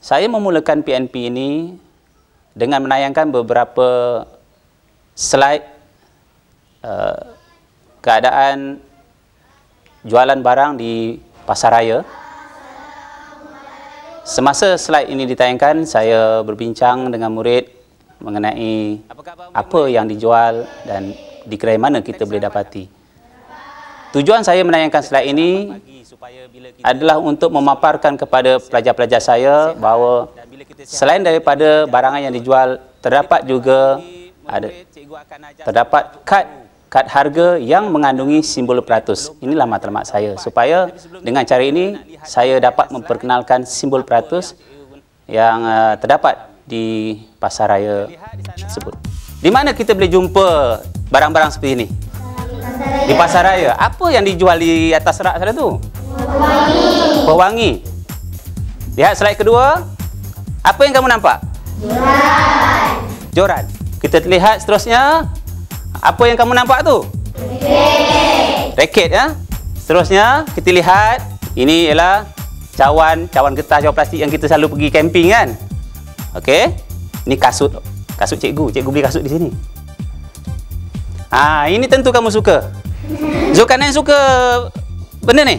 Saya memulakan PNP ini dengan menayangkan beberapa slide keadaan jualan barang di pasaraya. Semasa slide ini ditayangkan, saya berbincang dengan murid mengenai apa yang dijual dan di kedai mana kita boleh dapati. Tujuan saya menayangkan slide ini adalah untuk memaparkan kepada pelajar-pelajar saya bahawa selain daripada barangan yang dijual, terdapat juga terdapat kad harga yang mengandungi simbol peratus. Inilah matlamat saya, supaya dengan cara ini saya dapat memperkenalkan simbol peratus yang terdapat di pasaraya tersebut. Di mana kita boleh jumpa barang-barang seperti ini? Di pasaraya. Apa yang dijual di atas rak sana tu? Pewangi. Pewangi. Lihat slide kedua. Apa yang kamu nampak? Joran. Joran. Kita lihat seterusnya. Apa yang kamu nampak tu? Reket. Reket, ya. Seterusnya kita lihat. Ini ialah cawan getah, cawan plastik yang kita selalu pergi camping, kan? Okey. Ini kasut. Kasut cikgu. Cikgu beli kasut di sini. Ini tentu kamu suka. Zulkarnain suka benda ni?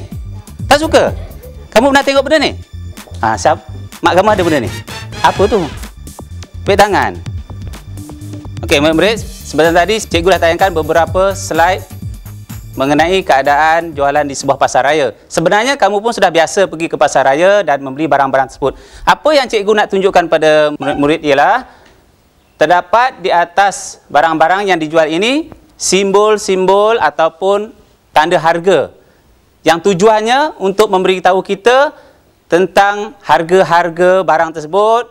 Tak suka? Kamu pernah tengok benda ni? Mak kamu ada benda ni? Apa tu? Pek tangan. Okey, murid-murid, sebentar tadi cikgu dah tayangkan beberapa slide mengenai keadaan jualan di sebuah pasaraya. Sebenarnya kamu pun sudah biasa pergi ke pasaraya dan membeli barang-barang tersebut. Apa yang cikgu nak tunjukkan pada murid-murid ialah terdapat di atas barang-barang yang dijual ini simbol-simbol ataupun tanda harga yang tujuannya untuk memberitahu kita tentang harga-harga barang tersebut,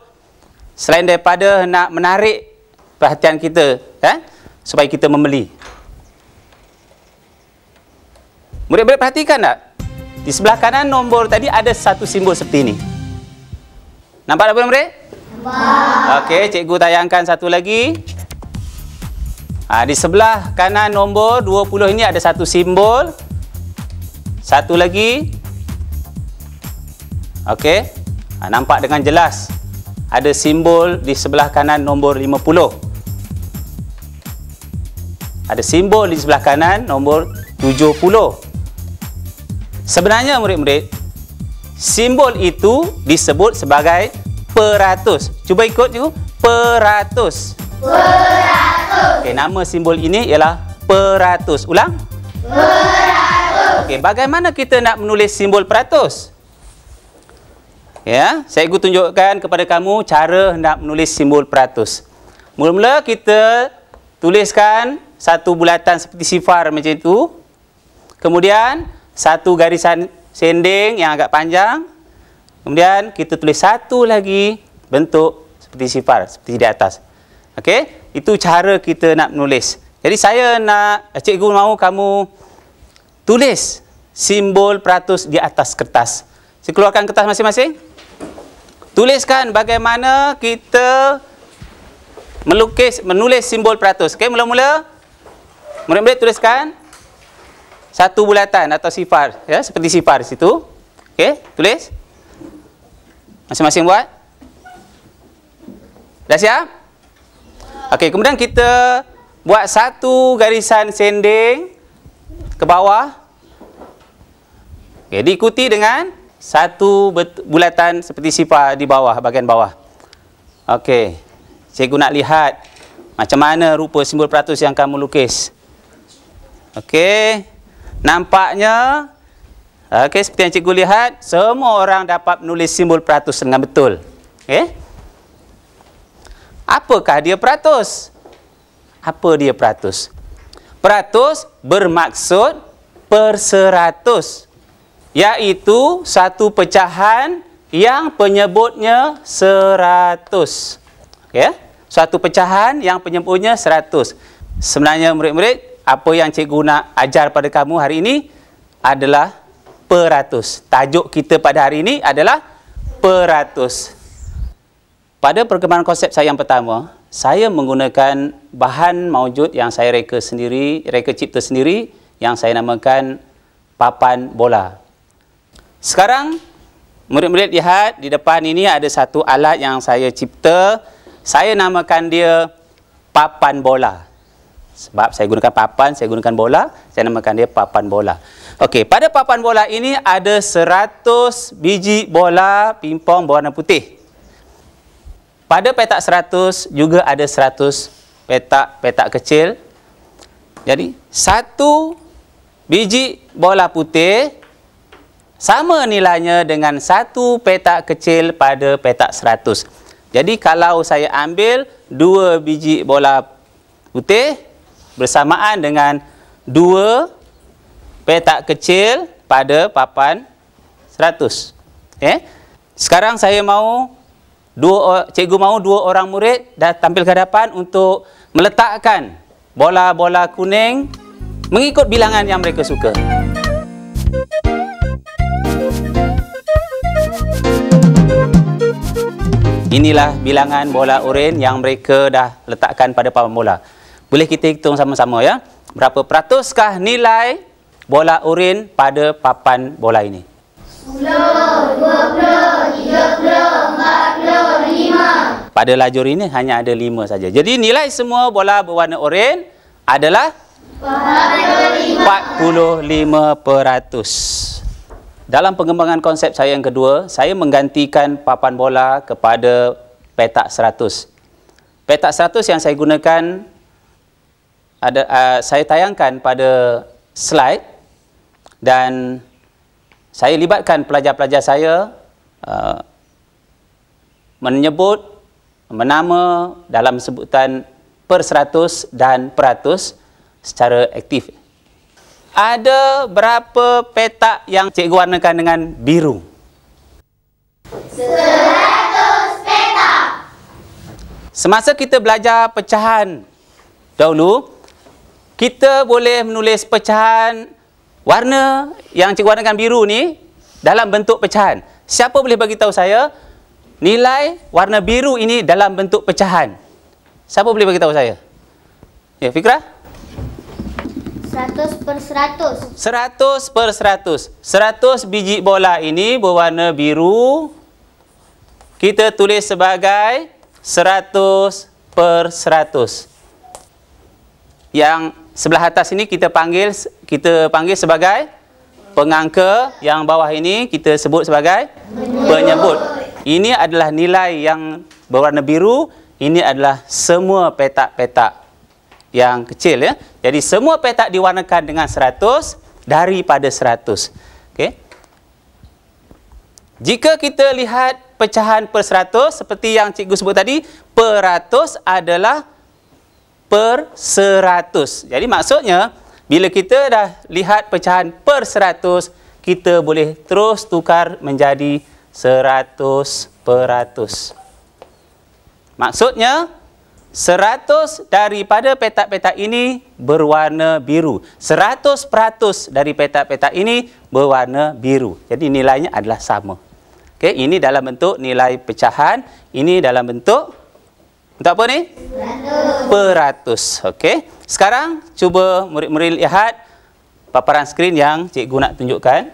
selain daripada nak menarik perhatian kita, kan, supaya kita membeli. Murid-murid perhatikan tak? Di sebelah kanan nombor tadi ada satu simbol seperti ini. Nampak tak murid-murid? Nampak. Okey, cikgu tayangkan satu lagi. Di sebelah kanan nombor 20 ini ada satu simbol. Satu lagi. Okey. Nampak dengan jelas. Ada simbol di sebelah kanan nombor 50. Ada simbol di sebelah kanan nombor 70. Sebenarnya murid-murid, simbol itu disebut sebagai peratus. Cuba ikut cikgu. Peratus. Peratus. Okey, nama simbol ini ialah peratus. Ulang. Peratus. Okey, bagaimana kita nak menulis simbol peratus? Ya, saya tunjukkan kepada kamu cara nak menulis simbol peratus. Mula-mula kita tuliskan satu bulatan seperti sifar macam itu. Kemudian satu garisan sending yang agak panjang. Kemudian kita tulis satu lagi bentuk seperti sifar, seperti di atas. Okey, itu cara kita nak menulis. Jadi saya nak, cikgu mahu kamu tulis simbol peratus di atas kertas. Saya keluarkan kertas masing-masing. Tuliskan bagaimana kita menulis simbol peratus. Okey, mula-mula murid-murid tuliskan satu bulatan atau sifar, ya, seperti sifar di situ. Okey, tulis. Masing-masing buat. Dah siap? Okey, kemudian kita buat satu garisan sending ke bawah. Okey, diikuti dengan satu bulatan seperti sifar di bawah, bahagian bawah. Okey, cikgu nak lihat macam mana rupa simbol peratus yang kamu lukis. Okey, nampaknya seperti yang cikgu lihat, semua orang dapat menulis simbol peratus dengan betul. Okey. Apakah dia peratus? Apa dia peratus? Peratus bermaksud perseratus, iaitu satu pecahan yang penyebutnya 100. Okay? Suatu pecahan yang penyebutnya 100. Sebenarnya murid-murid, apa yang cikgu nak ajar pada kamu hari ini adalah peratus. Tajuk kita pada hari ini adalah peratus. Pada perkembangan konsep saya yang pertama, saya menggunakan bahan maujud yang saya reka cipta sendiri, yang saya namakan papan bola. Sekarang murid-murid lihat di depan ini ada satu alat yang saya cipta. Saya namakan dia papan bola. Sebab saya gunakan papan, saya gunakan bola, saya namakan dia papan bola. Okey, pada papan bola ini ada 100 biji bola pingpong berwarna putih. Pada petak 100 juga ada 100 petak kecil. Jadi, satu biji bola putih sama nilainya dengan satu petak kecil pada petak 100. Jadi, kalau saya ambil 2 biji bola putih bersamaan dengan 2 petak kecil pada papan 100. Okay? Sekarang saya mahu cikgu mahu 2 orang murid dah tampil ke hadapan untuk meletakkan bola-bola kuning mengikut bilangan yang mereka suka. Inilah bilangan bola oranye yang mereka dah letakkan pada papan bola. Boleh kita hitung sama-sama ya. Berapa peratuskah nilai bola oranye pada papan bola ini? 10, 20, 30, 40, 5. Pada lajur ini hanya ada 5 saja. Jadi nilai semua bola berwarna oranye adalah 45%. Dalam pengembangan konsep saya yang kedua, saya menggantikan papan bola kepada petak 100. Petak 100 yang saya gunakan saya tayangkan pada slide dan saya libatkan pelajar-pelajar saya menyebut menama dalam sebutan per 100 dan peratus secara aktif. Ada berapa petak yang cikgu warnakan dengan biru? 100 petak. Semasa kita belajar pecahan dahulu, kita boleh menulis pecahan warna yang cikgu warnakan biru ni dalam bentuk pecahan. Siapa boleh bagi tahu saya nilai warna biru ini dalam bentuk pecahan? Siapa boleh bagi tahu saya? Ya, Fikrah? 100 per 100. 100 per 100. 100 biji bola ini berwarna biru. Kita tulis sebagai 100 per 100. Yang sebelah atas ini kita panggil sebagai pengangka, yang bawah ini kita sebut sebagai penyebut. Ini adalah nilai yang berwarna biru, ini adalah semua petak-petak yang kecil ya. Jadi semua petak diwarnakan dengan 100 daripada 100. Okey. Jika kita lihat pecahan per 100 seperti yang cikgu sebut tadi, peratus adalah per 100. Jadi maksudnya bila kita dah lihat pecahan per 100, kita boleh terus tukar menjadi 100 peratus. Maksudnya 100 daripada petak-petak ini berwarna biru. 100% dari petak-petak ini berwarna biru. Jadi nilainya adalah sama. Okey, ini dalam bentuk nilai pecahan, ini dalam bentuk untuk apa ni? Peratus. Okey. Sekarang cuba murid-murid lihat paparan skrin yang cikgu nak tunjukkan.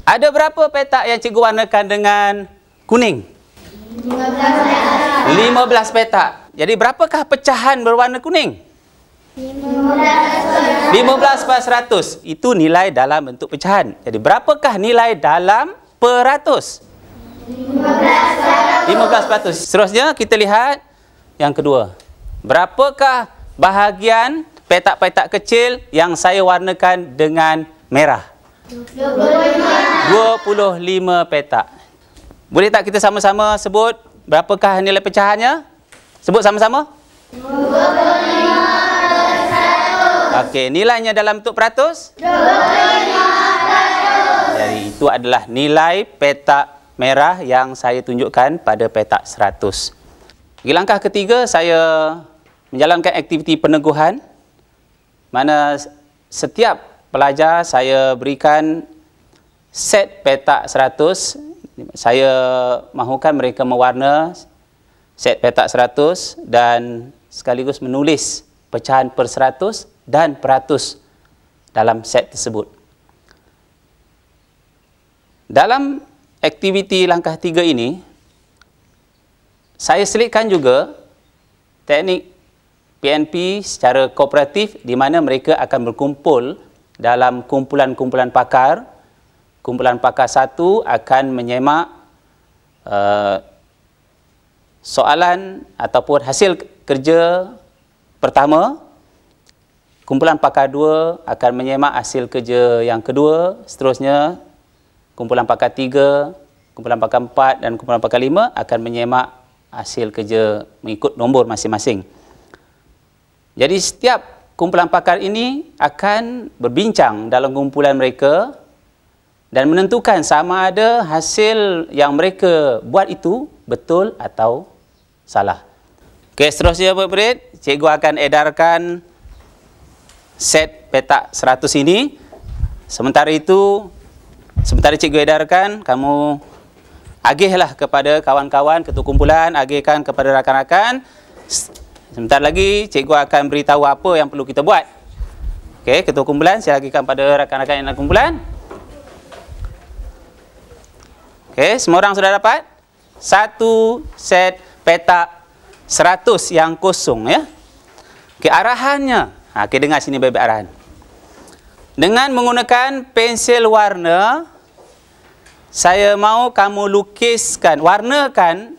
Ada berapa petak yang cikgu warnakan dengan kuning? 15 petak. Jadi berapakah pecahan berwarna kuning? 15 per 100. Itu nilai dalam bentuk pecahan. Jadi berapakah nilai dalam peratus? 15%. Seterusnya kita lihat yang kedua. Berapakah bahagian petak-petak kecil yang saya warnakan dengan merah? 25 petak. Boleh tak kita sama-sama sebut berapakah nilai pecahannya? Sebut sama-sama. 25%. Okey, nilainya dalam bentuk peratus? 25%. Jadi itu adalah nilai petak merah yang saya tunjukkan pada petak 100. Di langkah ketiga, saya menjalankan aktiviti peneguhan, mana setiap pelajar saya berikan set petak 100. Saya mahukan mereka mewarna set petak 100 dan sekaligus menulis pecahan per 100 dan peratus dalam set tersebut. Dalam aktiviti langkah 3 ini, saya selitkan juga teknik PNP secara kooperatif di mana mereka akan berkumpul dalam kumpulan-kumpulan pakar. Kumpulan pakar 1 akan menyemak soalan ataupun hasil kerja pertama. Kumpulan pakar 2 akan menyemak hasil kerja yang kedua. Seterusnya, kumpulan pakar 3, kumpulan pakar 4 dan kumpulan pakar 5 akan menyemak hasil kerja mengikut nombor masing-masing. Jadi setiap kumpulan pakar ini akan berbincang dalam kumpulan mereka dan menentukan sama ada hasil yang mereka buat itu betul atau salah. Okey, seterusnya murid-murid, cikgu akan edarkan set petak 100 ini. Sementara cikgu edarkan, kamu agihlah kepada kawan-kawan, ketua kumpulan, agihkan kepada rakan-rakan. Sebentar lagi cikgu akan beritahu apa yang perlu kita buat. Okey, ketua kumpulan saya agihkan pada rakan-rakan yang dalam kumpulan. Okey, semua orang sudah dapat? Satu set petak 100 yang kosong ya. Okey, arahannya. Okey, dengar sini baik-baik arahan. Dengan menggunakan pensil warna, saya mahu kamu lukiskan, warnakan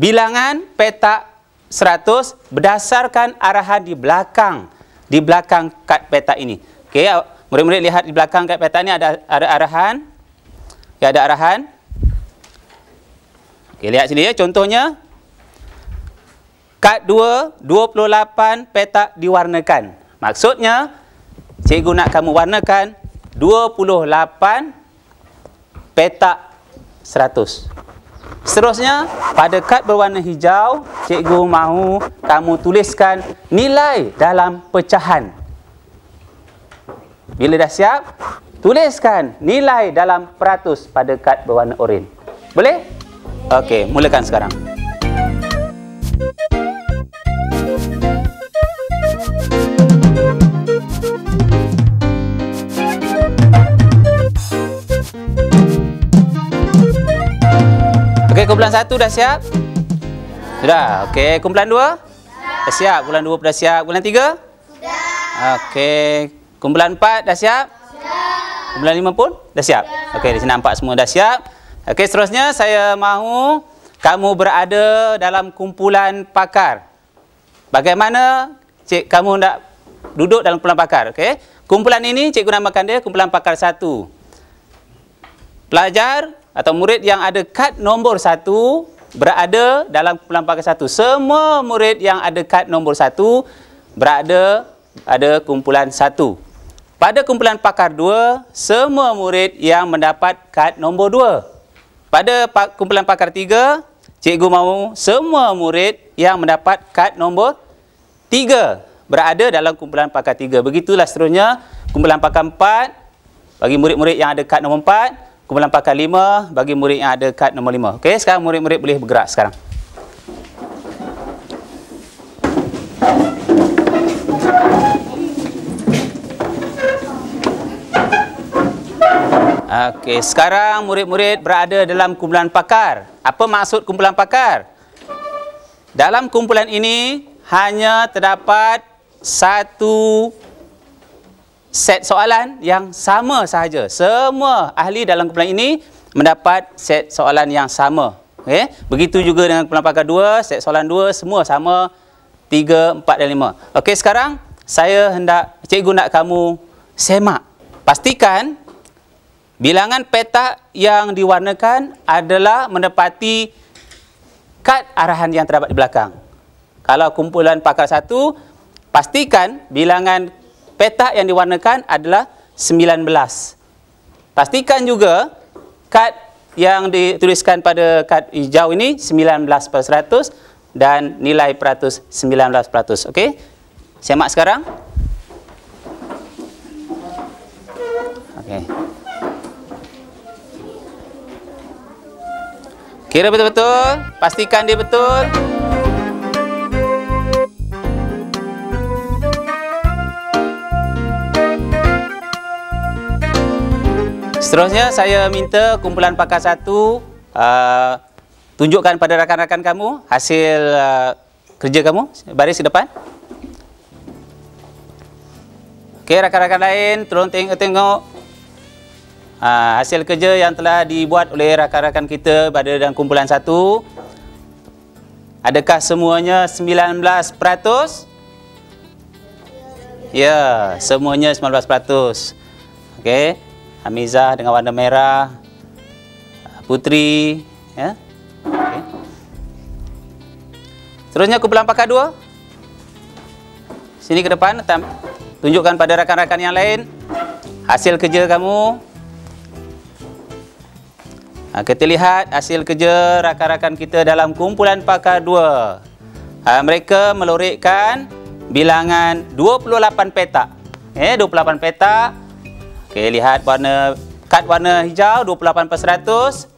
bilangan petak 100 berdasarkan arahan di belakang kad petak ini. Okey, murid-murid lihat di belakang kad petak ini ada arahan. Ya, ada arahan. Okey, lihat sini ya, contohnya kad 2, 28 petak diwarnakan. Maksudnya, cikgu nak kamu warnakan 28 petak 100. Seterusnya, pada kad berwarna hijau, cikgu mahu kamu tuliskan nilai dalam pecahan. Bila dah siap, tuliskan nilai dalam peratus pada kad berwarna oranye. Boleh? Okey, mulakan sekarang. Okey, kumpulan 1 dah siap? Sudah. Okey, kumpulan 2? Dah siap. Kumpulan 2 dah siap. Kumpulan 3? Sudah. Okey, kumpulan 4 dah siap? Sudah. Kumpulan 5 pun dah siap? Okey, di sini nampak semua dah siap. Okey, seterusnya saya mahu kamu berada dalam kumpulan pakar. Bagaimana kamu nak duduk dalam kumpulan pakar? Okey, kumpulan ini cikgu namakan dia kumpulan pakar 1. Pelajar atau murid yang ada kad nombor 1 berada dalam kumpulan pakar 1. Semua murid yang ada kad nombor 1 berada pada kumpulan 1. Pada kumpulan pakar 2, semua murid yang mendapat kad nombor 2. Pada kumpulan pakar 3, cikgu mahu semua murid yang mendapat kad nombor 3 berada dalam kumpulan pakar 3. Begitulah seterusnya kumpulan pakar 4 bagi murid-murid yang ada kad nombor 4. Kumpulan pakar 5 bagi murid yang ada kad nombor 5. Okey, sekarang murid-murid boleh bergerak sekarang. Okey, sekarang murid-murid berada dalam kumpulan pakar. Apa maksud kumpulan pakar? Dalam kumpulan ini hanya terdapat satu set soalan yang sama sahaja. Semua ahli dalam kumpulan ini mendapat set soalan yang sama. Okey, begitu juga dengan kumpulan pakar 2, set soalan 2 semua sama 3, 4 dan 5. Okey, sekarang cikgu nak kamu semak. Pastikan bilangan petak yang diwarnakan adalah menepati kad arahan yang terdapat di belakang. Kalau kumpulan pakar 1, pastikan bilangan petak yang diwarnakan adalah 19. Pastikan juga kad yang dituliskan pada kad hijau ini 19% dan nilai peratus 19%. Okey? Semak sekarang. Okey. Kira betul-betul, pastikan dia betul. Seterusnya saya minta kumpulan pakar 1 tunjukkan pada rakan-rakan kamu hasil kerja kamu, baris ke depan. Okey, rakan-rakan lain tolong tengok hasil kerja yang telah dibuat oleh rakan-rakan kita pada dalam kumpulan 1. Adakah semuanya 19%? Ya, semuanya 19%. Okey. Hamizah dengan warna merah, Putri, ya. Okay. Seterusnya kumpulan pakar 2. Sini ke depan, tunjukkan pada rakan-rakan yang lain hasil kerja kamu. Kita lihat hasil kerja rakan-rakan kita dalam kumpulan pakar 2. Mereka melorikkan bilangan 28 petak. 28 petak. Okey, lihat kad warna hijau 28%,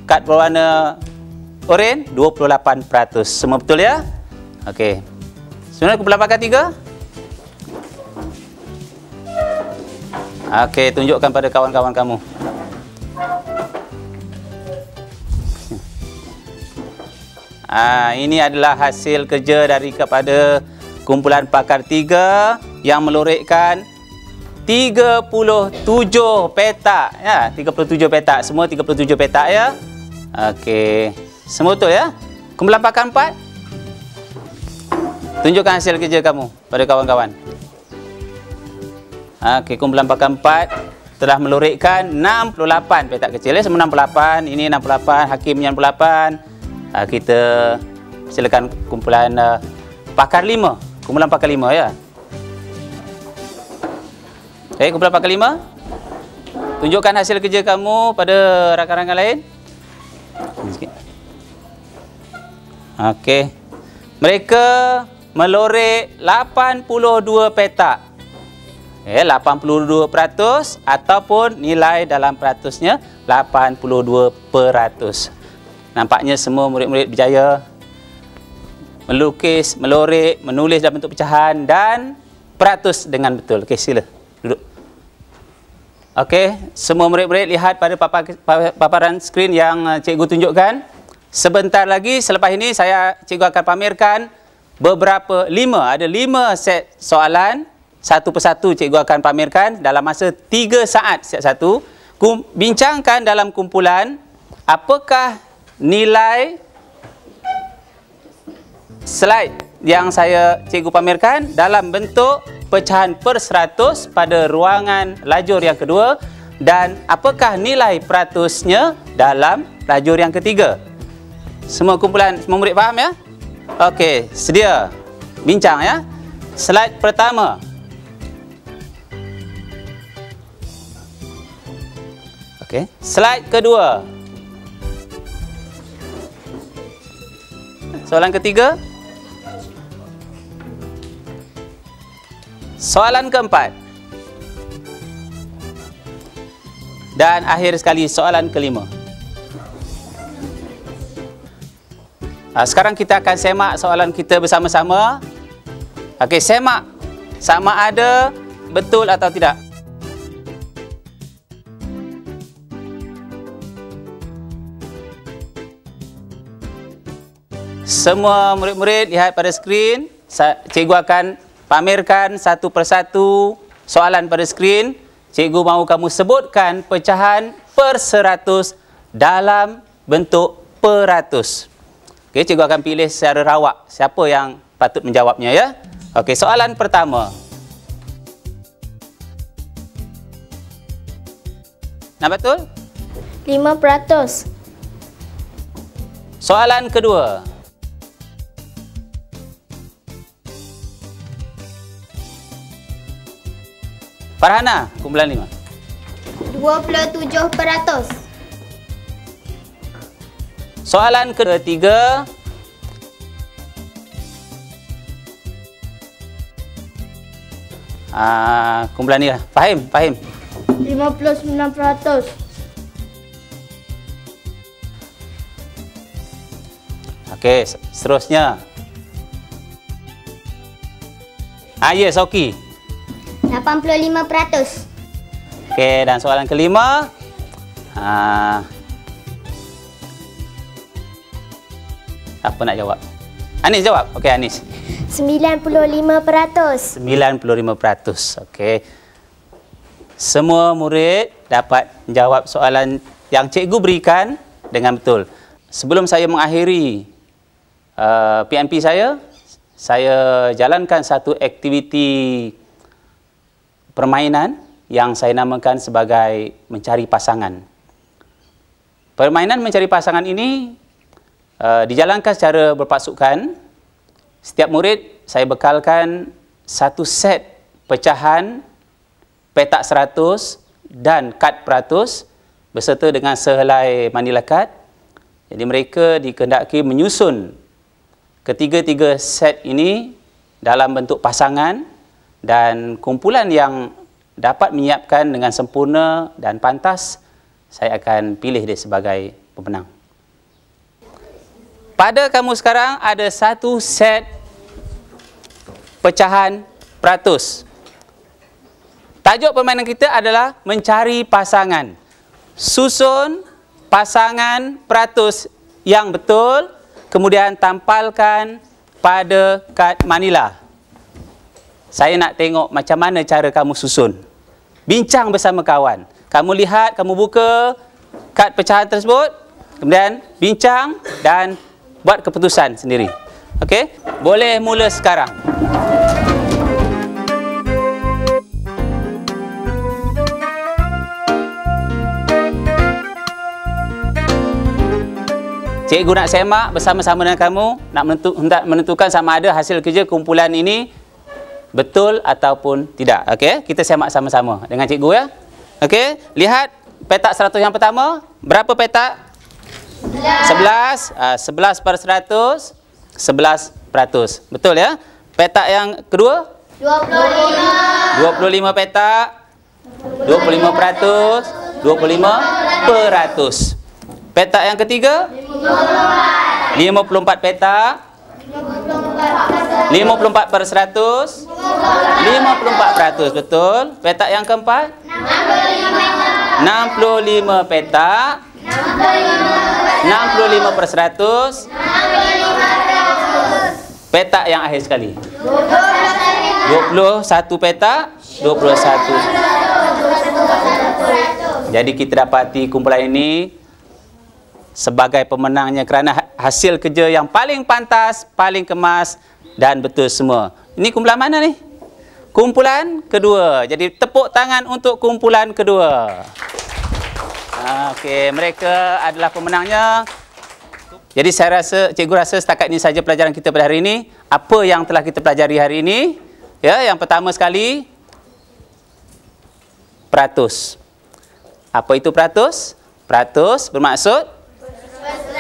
kad berwarna oranye 28%. Semua betul ya? Okey. Sebenarnya kumpulan pakar 3. Okey, tunjukkan pada kawan-kawan kamu. Ini adalah hasil kerja kepada kumpulan pakar 3 yang melorikkan 37 petak ya, 37 petak, semua 37 petak ya. Okey, semua betul ya. Kumpulan pakar 4, tunjukkan hasil kerja kamu pada kawan-kawan. Okey, kumpulan pakar 4 telah melorikkan 68 petak kecil ya, semua 68, ini 68, Hakim 68. Kita silakan kumpulan pakar 5, kumpulan pakar 5 ya. Okey, kumpulan pakar 5, tunjukkan hasil kerja kamu pada rakan-rakan lain. Okey, mereka melorek 82 petak. 82% ataupun nilai dalam peratusnya 82%. Nampaknya semua murid-murid berjaya melukis, melorek, menulis dalam bentuk pecahan dan peratus dengan betul. Okey, sila duduk. Okey, semua murid-murid lihat pada paparan skrin yang cikgu tunjukkan. Sebentar lagi selepas ini cikgu akan pamerkan ada 5 set soalan. Satu persatu cikgu akan pamerkan dalam masa 3 saat set satu. Bincangkan dalam kumpulan apakah nilai slide yang cikgu pamerkan dalam bentuk pecahan per 100 pada ruangan lajur yang kedua, dan apakah nilai peratusnya dalam lajur yang ketiga. Semua murid faham ya? Okey, sedia bincang ya. Slide pertama. Okey, slide kedua. Soalan ketiga. Soalan keempat. Dan akhir sekali soalan kelima. Sekarang kita akan semak soalan kita bersama-sama. Okey, semak sama ada betul atau tidak. Semua murid-murid lihat pada skrin. Cikgu akan pamerkan satu persatu soalan pada skrin. Cikgu mahu kamu sebutkan pecahan per 100 dalam bentuk peratus. Okey, cikgu akan pilih secara rawak siapa yang patut menjawabnya ya. Okey, soalan pertama. Nak betul? 5%. Soalan kedua. Farhana, kumpulan 5. 27%. Soalan ketiga. Kumpulan ni lah. Fahim? 59%. Okey, seterusnya. Yes, Oki. 85%. Okey, dan soalan kelima. Apa nak jawab? Anis jawab. Okey, Anis. 95%. 95%. Okey. Semua murid dapat menjawab soalan yang cikgu berikan dengan betul. Sebelum saya mengakhiri PMP saya jalankan satu aktiviti permainan yang saya namakan sebagai mencari pasangan. Permainan mencari pasangan ini dijalankan secara berpasukan. Setiap murid saya bekalkan satu set pecahan petak 100 dan kad peratus beserta dengan sehelai manila kad. Jadi mereka dikehendaki menyusun ketiga-tiga set ini dalam bentuk pasangan, dan kumpulan yang dapat menyiapkan dengan sempurna dan pantas, saya akan pilih dia sebagai pemenang. Pada kamu sekarang ada satu set pecahan peratus. Tajuk permainan kita adalah mencari pasangan. Susun pasangan peratus yang betul, kemudian tampalkan pada kad manila. Saya nak tengok macam mana cara kamu susun. Bincang bersama kawan. Kamu lihat, kamu buka kad pecahan tersebut, kemudian bincang dan buat keputusan sendiri. Okey? Boleh mula sekarang. Cikgu nak semak bersama-sama dengan kamu, nak menentukan sama ada hasil kerja kumpulan ini betul ataupun tidak. Okey? Kita semak sama-sama dengan cikgu ya. Okey? Lihat petak 100 yang pertama. Berapa petak? 11. 11 per 100. 11%. Betul ya? Petak yang kedua? 25 petak. 25%. 25%. Petak yang ketiga? 54 petak. 54 per 100. 54%. Betul. Petak yang keempat? 65 petak. 65 per 100. Petak yang akhir sekali? 21 petak. 21. Jadi kita dapati kumpulan ini sebagai pemenangnya kerana hasil kerja yang paling pantas, paling kemas dan betul semua. Ini kumpulan mana ni? Kumpulan kedua. Jadi tepuk tangan untuk kumpulan kedua. Okey, mereka adalah pemenangnya. Jadi saya rasa, cikgu rasa setakat ini saja pelajaran kita pada hari ini. Apa yang telah kita pelajari hari ini? Ya, yang pertama sekali, peratus. Apa itu peratus? Peratus bermaksud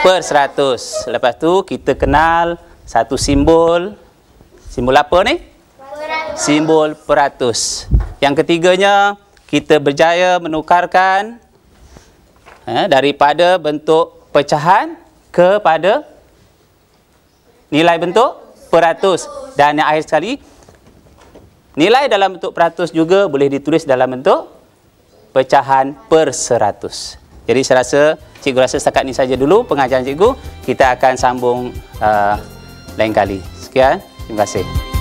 per 100. Lepas tu kita kenal satu simbol. Simbol apa ni? Simbol peratus. Yang ketiganya, kita berjaya menukarkan daripada bentuk pecahan kepada nilai bentuk peratus. Dan yang akhir sekali, nilai dalam bentuk peratus juga boleh ditulis dalam bentuk pecahan per 100. Jadi saya rasa, cikgu rasa setakat ini saja dulu pengajaran cikgu. Kita akan sambung lain kali. Sekian, terima kasih.